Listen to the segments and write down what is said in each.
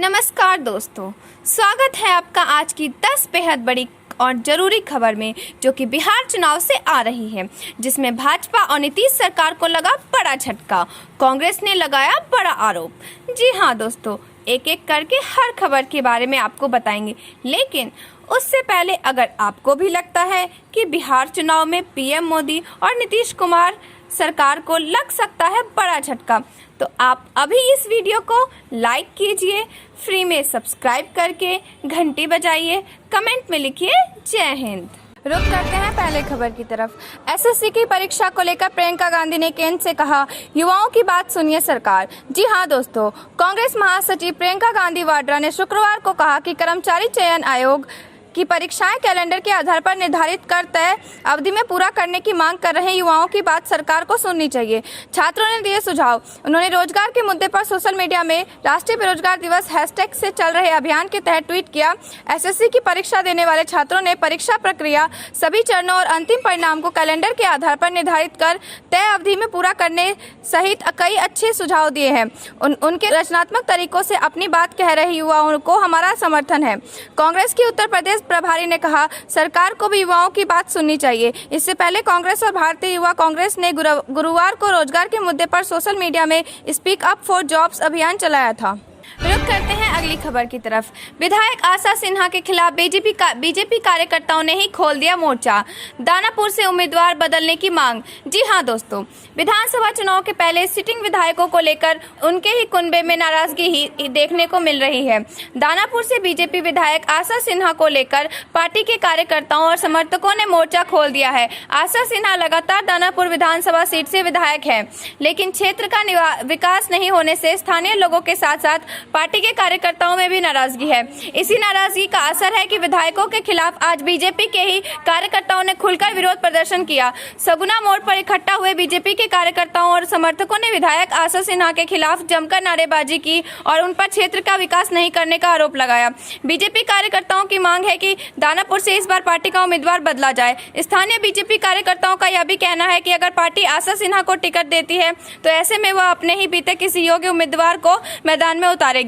नमस्कार दोस्तों, स्वागत है आपका आज की 10 बेहद बड़ी और जरूरी खबर में, जो कि बिहार चुनाव से आ रही है, जिसमें भाजपा और नीतीश सरकार को लगा बड़ा झटका। कांग्रेस ने लगाया बड़ा आरोप। जी हाँ दोस्तों, एक एक करके हर खबर के बारे में आपको बताएंगे, लेकिन उससे पहले अगर आपको भी लगता है कि बिहार चुनाव में पीएम मोदी और नीतीश कुमार सरकार को लग सकता है बड़ा झटका, तो आप अभी इस वीडियो को लाइक कीजिए, फ्री में सब्सक्राइब करके घंटी बजाइए, कमेंट में लिखिए जय हिंद। रुक करते हैं पहले खबर की तरफ। एसएससी की परीक्षा को लेकर प्रियंका गांधी ने केंद्र से कहा, युवाओं की बात सुनिए सरकार। जी हां दोस्तों, कांग्रेस महासचिव प्रियंका गांधी वाड्रा ने शुक्रवार को कहा कि कर्मचारी चयन आयोग की परीक्षाएं कैलेंडर के आधार पर निर्धारित कर तय अवधि में पूरा करने की मांग कर रहे युवाओं की बात सरकार को सुननी चाहिए। छात्रों ने दिए सुझाव। उन्होंने रोजगार के मुद्दे पर सोशल मीडिया में राष्ट्रीय बेरोजगार दिवस हैशटैग से चल रहे अभियान के तहत ट्वीट किया। एसएससी की परीक्षा देने वाले छात्रों ने परीक्षा प्रक्रिया, सभी चरणों और अंतिम परिणाम को कैलेंडर के आधार पर निर्धारित कर तय अवधि में पूरा करने सहित कई अच्छे सुझाव दिए हैं। उनके रचनात्मक तरीकों से अपनी बात कह रहे युवाओं को हमारा समर्थन है। कांग्रेस की उत्तर प्रदेश प्रभारी ने कहा, सरकार को भी युवाओं की बात सुननी चाहिए। इससे पहले कांग्रेस और भारतीय युवा कांग्रेस ने गुरुवार को रोजगार के मुद्दे पर सोशल मीडिया में स्पीक अप फॉर जॉब्स अभियान चलाया था। रुक करते हैं अगली खबर की तरफ। विधायक आशा सिन्हा के खिलाफ बीजेपी कार्यकर्ताओं ने ही खोल दिया मोर्चा। दानापुर से उम्मीदवार बदलने की मांग। जी हां दोस्तों, विधानसभा चुनाव के पहले सिटिंग विधायकों को लेकर उनके ही कुनबे में नाराजगी ही देखने को मिल रही है। दानापुर से बीजेपी विधायक आशा सिन्हा को लेकर पार्टी के कार्यकर्ताओं और समर्थकों ने मोर्चा खोल दिया है। आशा सिन्हा लगातार दानापुर विधानसभा सीट से विधायक है, लेकिन क्षेत्र का विकास नहीं होने से स्थानीय लोगों के साथ साथ पार्टी के कार्यकर्ताओं में भी नाराजगी है। इसी नाराजगी का असर है कि विधायकों के खिलाफ आज बीजेपी के ही कार्यकर्ताओं ने खुलकर विरोध प्रदर्शन किया। सगुना मोड़ पर इकट्ठा हुए बीजेपी के कार्यकर्ताओं और समर्थकों ने विधायक आशा सिन्हा के खिलाफ जमकर नारेबाजी की और उन पर क्षेत्र का विकास नहीं करने का आरोप लगाया। बीजेपी कार्यकर्ताओं की मांग है कि दानापुर से इस बार पार्टी का उम्मीदवार बदला जाए। स्थानीय बीजेपी कार्यकर्ताओं का यह भी कहना है कि अगर पार्टी आशा सिन्हा को टिकट देती है तो ऐसे में वह अपने ही बीते किसी योग्य उम्मीदवार को मैदान में उतारेगी।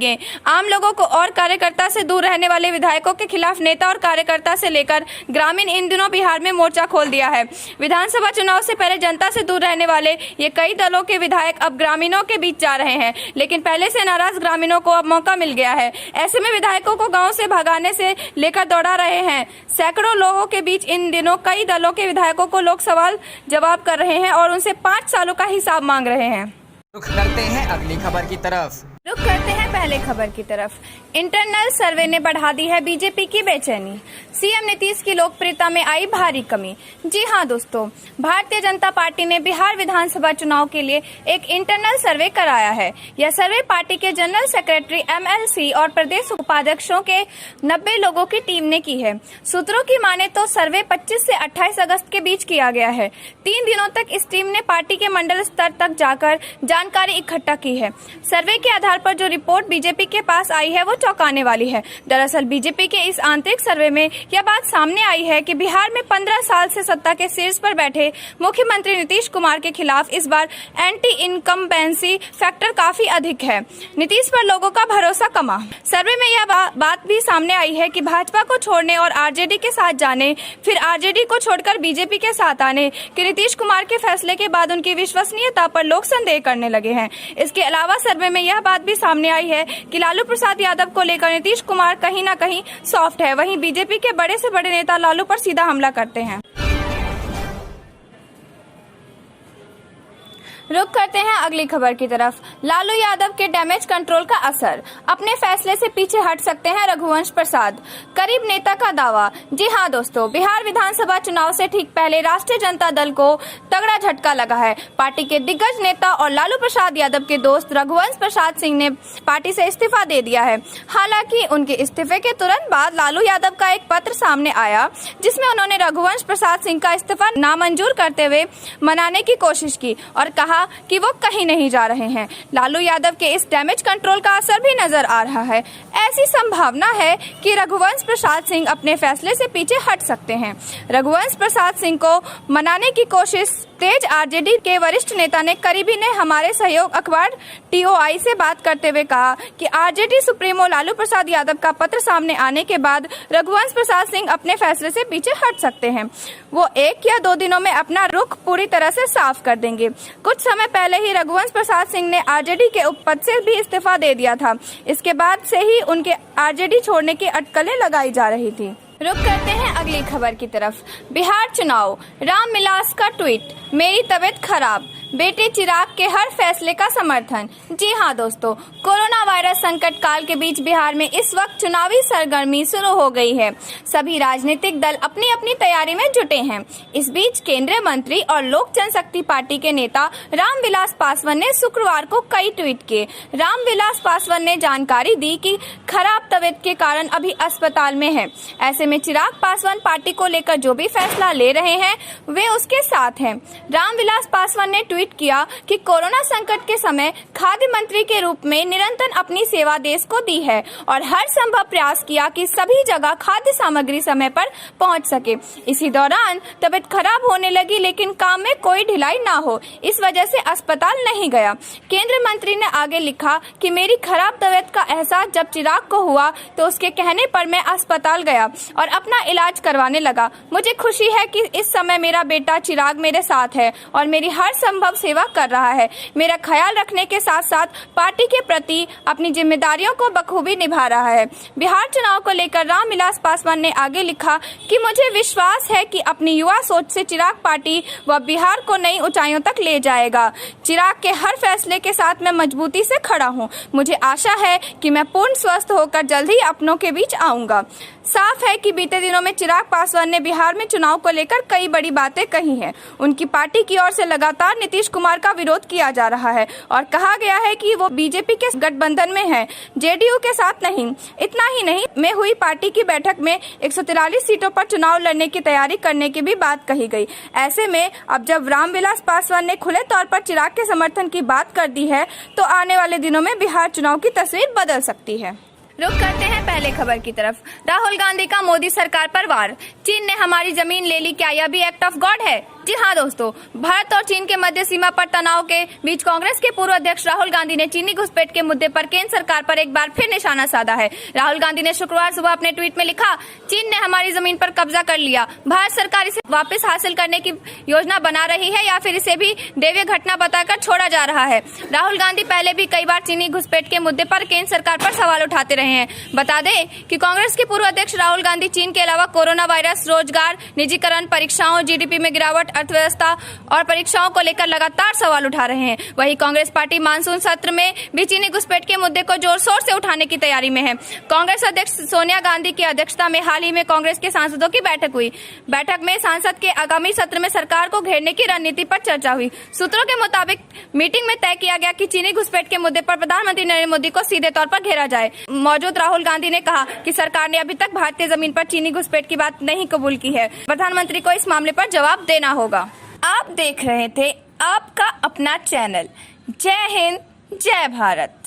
आम लोगों को और कार्यकर्ता से दूर रहने वाले विधायकों के खिलाफ नेता और कार्यकर्ता से लेकर ग्रामीण इन दिनों बिहार में मोर्चा खोल दिया है। विधानसभा चुनाव से पहले जनता से दूर रहने वाले ये कई दलों के विधायक अब ग्रामीणों के बीच जा रहे हैं, लेकिन पहले से नाराज ग्रामीणों को अब मौका मिल गया है। ऐसे में विधायकों को गांव से भगाने से लेकर दौड़ा रहे हैं। सैकड़ों लोगों के बीच इन दिनों कई दलों के विधायकों को लोग सवाल जवाब कर रहे हैं और उनसे 5 सालों का हिसाब मांग रहे हैं। रुख करते हैं अगली खबर की तरफ। रुक करते हैं पहले खबर की तरफ। इंटरनल सर्वे ने बढ़ा दी है बीजेपी की बेचैनी। सीएम नीतीश की लोकप्रियता में आई भारी कमी। जी हां दोस्तों, भारतीय जनता पार्टी ने बिहार विधानसभा चुनाव के लिए एक इंटरनल सर्वे कराया है। यह सर्वे पार्टी के जनरल सेक्रेटरी एमएलसी और प्रदेश उपाध्यक्षों के 90 लोगों की टीम ने की है। सूत्रों की माने तो सर्वे 25 से 28 अगस्त के बीच किया गया है। 3 दिनों तक इस टीम ने पार्टी के मंडल स्तर तक जाकर जानकारी इकट्ठा की है। सर्वे के आधार पर जो रिपोर्ट बीजेपी के पास आई है वो चौंकाने वाली है। दरअसल बीजेपी के इस आंतरिक सर्वे में यह बात सामने आई है कि बिहार में 15 साल से सत्ता के शीर्ष पर बैठे मुख्यमंत्री नीतीश कुमार के खिलाफ इस बार एंटी इनकम्बेंसी फैक्टर काफी अधिक है। नीतीश पर लोगों का भरोसा कमा। सर्वे में यह बात भी सामने आई है कि भाजपा को छोड़ने और आरजेडी के साथ जाने, फिर आरजेडी को छोड़कर बीजेपी के साथ आने के नीतीश कुमार के फैसले के बाद उनकी विश्वसनीयता पर लोग संदेह करने लगे हैं। इसके अलावा सर्वे में यह बात भी सामने आई है कि लालू प्रसाद यादव को लेकर नीतीश कुमार कहीं न कहीं सॉफ्ट है। वहीं बीजेपी के बड़े से बड़े नेता लालू पर सीधा हमला करते हैं। रुक करते हैं अगली खबर की तरफ। लालू यादव के डैमेज कंट्रोल का असर, अपने फैसले से पीछे हट सकते हैं रघुवंश प्रसाद, करीब नेता का दावा। जी हां दोस्तों, बिहार विधानसभा चुनाव से ठीक पहले राष्ट्रीय जनता दल को तगड़ा झटका लगा है। पार्टी के दिग्गज नेता और लालू प्रसाद यादव के दोस्त रघुवंश प्रसाद सिंह ने पार्टी से इस्तीफा दे दिया है। हालांकि उनके इस्तीफे के तुरंत बाद लालू यादव का एक पत्र सामने आया, जिसमें उन्होंने रघुवंश प्रसाद सिंह का इस्तीफा नामंजूर करते हुए मनाने की कोशिश की और कहा कि वो कहीं नहीं जा रहे हैं। लालू यादव के इस डैमेज कंट्रोल का असर भी नजर आ रहा है। ऐसी संभावना है कि रघुवंश प्रसाद सिंह अपने फैसले से पीछे हट सकते हैं। रघुवंश प्रसाद सिंह को मनाने की कोशिश तेज आरजेडी के वरिष्ठ नेता ने करीबी ने हमारे सहयोग अखबार टीओआई से बात करते हुए कहा कि आरजेडी सुप्रीमो लालू प्रसाद यादव का पत्र सामने आने के बाद रघुवंश प्रसाद सिंह अपने फैसले से पीछे हट सकते हैं। वो 1 या 2 दिनों में अपना रुख पूरी तरह से साफ कर देंगे। कुछ समय पहले ही रघुवंश प्रसाद सिंह ने आरजेडी के उपपद से भी इस्तीफा दे दिया था। इसके बाद से ही उनके आरजेडी छोड़ने की अटकलें लगाई जा रही थी। रुक करते हैं अगली खबर की तरफ। बिहार चुनाव, रामविलास का ट्वीट, मेरी तबीयत खराब, बेटे चिराग के हर फैसले का समर्थन। जी हाँ दोस्तों, कोरोना वायरस संकट काल के बीच बिहार में इस वक्त चुनावी सरगर्मी शुरू हो गई है। सभी राजनीतिक दल अपनी अपनी तैयारी में जुटे हैं। इस बीच केंद्रीय मंत्री और लोक जनशक्ति पार्टी के नेता रामविलास पासवान ने शुक्रवार को कई ट्वीट किए। रामविलास पासवान ने जानकारी दी कि खराब तबीयत के कारण अभी अस्पताल में है। ऐसे में चिराग पासवान पार्टी को लेकर जो भी फैसला ले रहे हैं वे उसके साथ हैं। रामविलास पासवान ने ट्वीट किया कि कोरोना संकट के समय खाद्य मंत्री के रूप में निरंतर अपनी सेवा देश को दी है और हर संभव प्रयास किया कि सभी जगह खाद्य सामग्री समय पर पहुंच सके। इसी दौरान तबीयत खराब होने लगी, लेकिन काम में कोई ढिलाई ना हो, इस वजह से अस्पताल नहीं गया। केंद्रीय मंत्री ने आगे लिखा कि मेरी खराब तबीयत का एहसास जब चिराग को हुआ तो उसके कहने पर मैं अस्पताल गया और अपना इलाज करवाने लगा। मुझे खुशी है कि इस समय मेरा बेटा चिराग मेरे साथ है और मेरी हर संभव सेवा कर रहा है। मेरा ख्याल रखने के साथ साथ पार्टी के प्रति अपनी जिम्मेदारियों को बखूबी निभा रहा है। बिहार चुनाव को लेकर रामविलास पासवान ने आगे लिखा कि मुझे विश्वास है कि अपनी युवा सोच से चिराग पार्टी व बिहार को नई ऊंचाइयों तक ले जाएगा। चिराग के हर फैसले के साथ मैं मजबूती से खड़ा हूं। मुझे आशा है कि मैं पूर्ण स्वस्थ होकर जल्द ही अपनों के बीच आऊंगा। साफ है कि बीते दिनों में चिराग पासवान ने बिहार में चुनाव को लेकर कई बड़ी बातें कही हैं। उनकी पार्टी की ओर से लगातार नीतीश कुमार का विरोध किया जा रहा है और कहा गया है कि वो बीजेपी के गठबंधन में है, जेडीयू के साथ नहीं। इतना ही नहीं, में हुई पार्टी की बैठक में 143 सीटों पर चुनाव लड़ने की तैयारी करने की भी बात कही गई। ऐसे में अब जब रामविलास पासवान ने खुले तौर पर चिराग के समर्थन की बात कर दी है तो आने वाले दिनों में बिहार चुनाव की तस्वीर बदल सकती है। रुक करते हैं पहले खबर की तरफ। राहुल गांधी का मोदी सरकार पर वार, चीन ने हमारी जमीन ले ली, क्या यह भी एक्ट ऑफ गॉड है? जी हाँ दोस्तों, भारत और चीन के मध्य सीमा पर तनाव के बीच कांग्रेस के पूर्व अध्यक्ष राहुल गांधी ने चीनी घुसपैठ के मुद्दे पर केंद्र सरकार पर एक बार फिर निशाना साधा है। राहुल गांधी ने शुक्रवार सुबह अपने ट्वीट में लिखा, चीन ने हमारी जमीन पर कब्जा कर लिया। भारत सरकार इसे वापस हासिल करने की योजना बना रही है या फिर इसे भी दैवीय घटना बताकर छोड़ा जा रहा है। राहुल गांधी पहले भी कई बार चीनी घुसपैठ के मुद्दे पर केंद्र सरकार पर सवाल उठाते रहे हैं। बता दें कि कांग्रेस के पूर्व अध्यक्ष राहुल गांधी चीन के अलावा कोरोना वायरस, रोजगार, निजीकरण, परीक्षाओं, जीडीपी में गिरावट, अर्थव्यवस्था और परीक्षाओं को लेकर लगातार सवाल उठा रहे हैं। वहीं कांग्रेस पार्टी मानसून सत्र में भी चीनी घुसपैठ के मुद्दे को जोर शोर से उठाने की तैयारी में है। कांग्रेस अध्यक्ष सोनिया गांधी की अध्यक्षता में हाल ही में कांग्रेस के सांसदों की बैठक हुई। बैठक में सांसद के आगामी सत्र में सरकार को घेरने की रणनीति पर चर्चा हुई। सूत्रों के मुताबिक मीटिंग में तय किया गया कि चीनी घुसपैठ के मुद्दे पर प्रधानमंत्री नरेंद्र मोदी को सीधे तौर पर घेरा जाए। मौजूद राहुल गांधी ने कहा कि सरकार ने अभी तक भारतीय जमीन पर चीनी घुसपैठ की बात नहीं कबूल की है। प्रधानमंत्री को इस मामले पर जवाब देना होगा। आप देख रहे थे आपका अपना चैनल। जय हिंद, जय भारत।